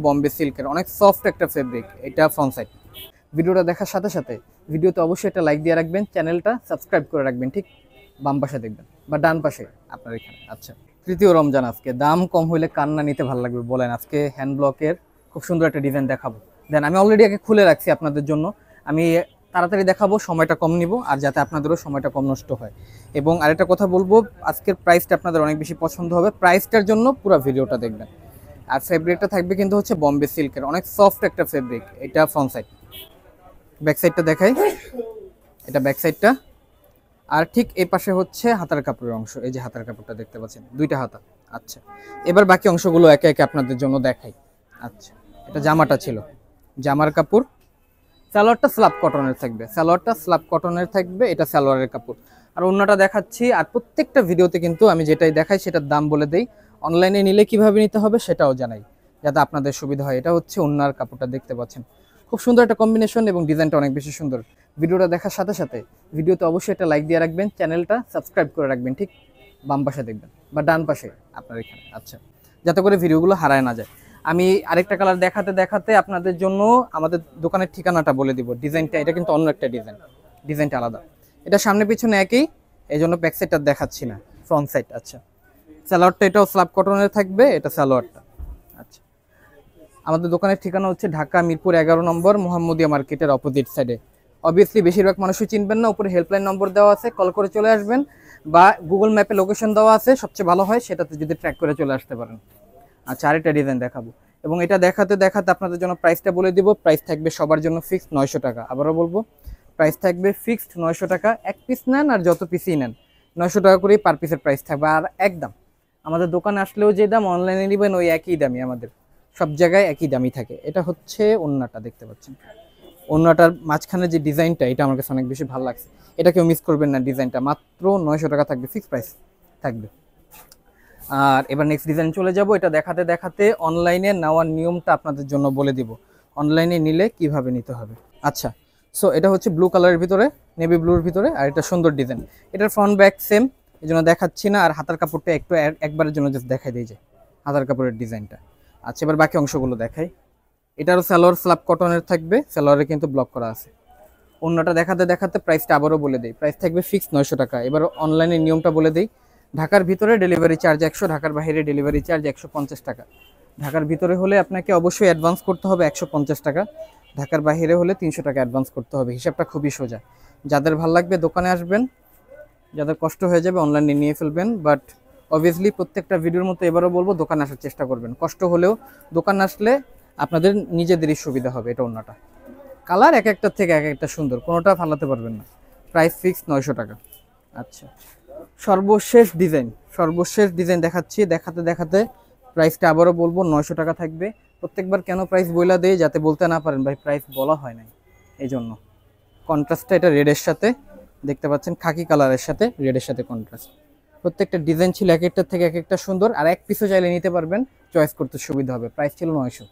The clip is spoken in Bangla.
বম্বে সিল্কের অনেক সফট একটা ফেব্রিক, এটা ফ্রন্ট সাইড। ভিডিওটা দেখার সাথে সাথে ভিডিওতে অবশ্যই একটা লাইক দিয়ে রাখবেন, চ্যানেলটা সাবস্ক্রাইব করে রাখবেন, ঠিক বাম পাশে দেখবেন বা ডান পাশে আপনার এখানে। আচ্ছা, তৃতীয় রমজান আজকে, দাম কম হইলে কান্না নিতে ভালো লাগবে বলেন। আজকে হ্যান্ড ব্লকের খুব সুন্দর একটা ডিজাইন দেখাবো। দেন আমি অলরেডি আগে খুলে রাখছি আপনাদের জন্য, আমি তাড়াতাড়ি দেখাবো, সময়টা কম নিব আর যাতে আপনাদেরও সময়টা কম নষ্ট হয়। এবং আরেকটা কথা বলবো, আজকের প্রাইসটা আপনাদের অনেক বেশি পছন্দ হবে, প্রাইসটার জন্য পুরো ভিডিওটা দেখবেন। আর ফেব্রিকটা থাকবে কিন্তু হচ্ছে বম্বে সিল্কের অনেক সফট একটা ফেব্রিক, এটা ফ্রন্ট সাইড। ব্যাক সাইডটা দেখাই, এটা ব্যাক সাইডটা। আর ঠিক এই পাশে হচ্ছে হাতার কাপড়ের অংশ, এই যে হাতার কাপড়টা দেখতে পাচ্ছেন, দুইটা হাতা। আচ্ছা, এবার বাকি অংশগুলো একে একে আপনাদের জন্য দেখাই। আচ্ছা, এটা জামাটা ছিল, জামার কাপড়। সালোয়ারটা স্ল্যাব কটনের থাকবে, সালোয়ারটা স্ল্যাব কটনের থাকবে, এটা সালোয়ারের কাপড়। আর অন্যটা দেখাচ্ছি, আর প্রত্যেকটা ভিডিওতে কিন্তু আমি যেটাই দেখাই সেটার দাম বলে দেই, অনলাইনে নিলে কিভাবে নিতে হবে সেটাও জানাই, যাতে আপনাদের সুবিধা হয়। এটা হচ্ছে ওন্নার কাপড়টা দেখতে পাচ্ছেন, খুব সুন্দর একটা কম্বিনেশন এবং ডিজাইনটা অনেক বেশি সুন্দর। ভিডিওটা দেখার সাথে সাথে ভিডিওতে অবশ্যই একটা লাইক দিয়ে রাখবেন, চ্যানেলটা সাবস্ক্রাইব করে রাখবেন, ঠিক বাম পাশে দেখবেন বা ডান পাশে আপনার এখানে। আচ্ছা, যাতে করে ভিডিওগুলো হারায় না যায়। আমি আরেকটা কালার দেখাতে দেখাতে আপনাদের জন্য আমাদের দোকানের ঠিকানাটা বলে দিব। ডিজাইনটা এটা কিন্তু অন্য একটা ডিজাইন, ডিজাইনটা আলাদা। এটা সামনে পিছনে একই, এই জন্য ব্যাক সাইডটা দেখাচ্ছি না, ফ্রন্ট সাইড। আচ্ছা, সালোয়ারটা এটাও স্ল্যাব কটনের থাকবে, এটা সালোয়ারটা। আচ্ছা, আমাদের দোকানের ঠিকানা হচ্ছে ঢাকা মিরপুর 11 নম্বর, মোহাম্মদিয়া মার্কেটের অপোজিট সাইডে। অবভিয়াসলি বেশিরভাগ মানুষই চিনবেন না, উপরে হেল্পলাইন নম্বর দেওয়া আছে, কল করে চলে আসবেন, বা গুগল ম্যাপে লোকেশন দেওয়া আছে, সবচেয়ে ভালো হয় সেটাতে যদি ট্র্যাক করে চলে আসতে পারেন। আচ্ছা, আরেকটা ডিজাইন দেখাবো, এবং এটা দেখাতে দেখাতে আপনাদের জন্য প্রাইসটা বলে দিব। প্রাইস থাকবে সবার জন্য ফিক্সড 900 টাকা। আবারও বলবো, প্রাইস থাকবে ফিক্সড 900 টাকা। এক পিস নেন আর যত পিসই নেন 900 টাকা করেই পার পিসের প্রাইস থাকবে। আর একদম আমাদের দোকানে আসলেও যে দাম, অনলাইনে নেবেন ওই একই দামই, আমাদের সব জায়গায় একই দামই থাকে। এটা হচ্ছে ওন্নাটা দেখতে পাচ্ছেন, ওন্নাটার মাঝখানে যে ডিজাইনটা, এটা আমার কাছে অনেক বেশি ভালো লাগছে। এটা কেউ মিস করবেন না, ডিজাইনটা মাত্র 900 টাকা থাকবে, ফিক্সড প্রাইস থাকবে। আর এবার নেক্সট ডিজাইন চলে যাব। এটা দেখাতে দেখাতে অনলাইনে নেওয়ার নিয়মটা আপনাদের জন্য বলে দিব, অনলাইনে নিলে কিভাবে নিতে হবে। আচ্ছা, সো এটা হচ্ছে ব্লু কালারের ভিতরে, নেভি ব্লুর ভিতরে, আর এটা সুন্দর ডিজাইন। এটার ফ্রন্ট ব্যাক সেম, এই জন্য দেখাচ্ছি না। আর হাতার কাপড়টা একটু একবারের জন্য জাস্ট দেখাই দিই, যে হাতার কাপড়ের ডিজাইনটা। আচ্ছা, এবার বাকি অংশগুলো দেখাই। এটারও সালোয়ার স্ল্যাব কটনের থাকবে, সালোয়ারে কিন্তু ব্লক করা আছে। অন্যটা দেখাতে দেখাতে প্রাইসটা আবারও বলে দিই, প্রাইস থাকবে ফিক্সড 900 টাকা। এবার অনলাইনের নিয়মটা বলে দিই। ঢাকার ভিতরে ডেলিভারি চার্জ 100, ঢাকার বাইরে ডেলিভারি চার্জ 150 টাকা। ঢাকার ভিতরে হলে আপনাকে অবশ্যই অ্যাডভান্স করতে হবে 150 টাকা, ঢাকার বাইরে হলে 300 টাকা অ্যাডভান্স করতে হবে। হিসাবটা খুবই সোজা, যাদের ভাল লাগবে দোকানে আসবেন, যাদের কষ্ট হয়ে যাবে অনলাইনে নিয়ে ফেলবেন। বাট অবভিয়াসলি প্রত্যেকটা ভিডিওর মতো এবারও বলবো, দোকানে আসার চেষ্টা করবেন। কষ্ট হলেও দোকান আসলে আপনাদের নিজেদেরই সুবিধা হবে। এটা অন্যটা কালার এক একটার থেকে এক একটা সুন্দর, কোনোটা ফালাতে পারবেন না। প্রাইস ফিক্সড 900 টাকা। আচ্ছা, সর্বশেষ ডিজাইন দেখাচ্ছি। দেখাতে দেখাতে প্রাইসটা আবারও বলবো, 900 টাকা থাকবে। প্রত্যেকবার কেন প্রাইস বইলা দেয়, যাতে বলতে না পারেন ভাই প্রাইস বলা হয় নাই, এই জন্য। কন্ট্রাস্টটা এটা রেডের সাথে দেখতে পাচ্ছেন, খাকি কালারের সাথে রেডের সাথে কন্ট্রাস্ট। প্রত্যেকটা ডিজাইন ছিল এক একটার থেকে এক একটা সুন্দর, আর এক পিসও চাইলে নিতে পারবেন, চয়েস করতে সুবিধা হবে। প্রাইস ছিল 900।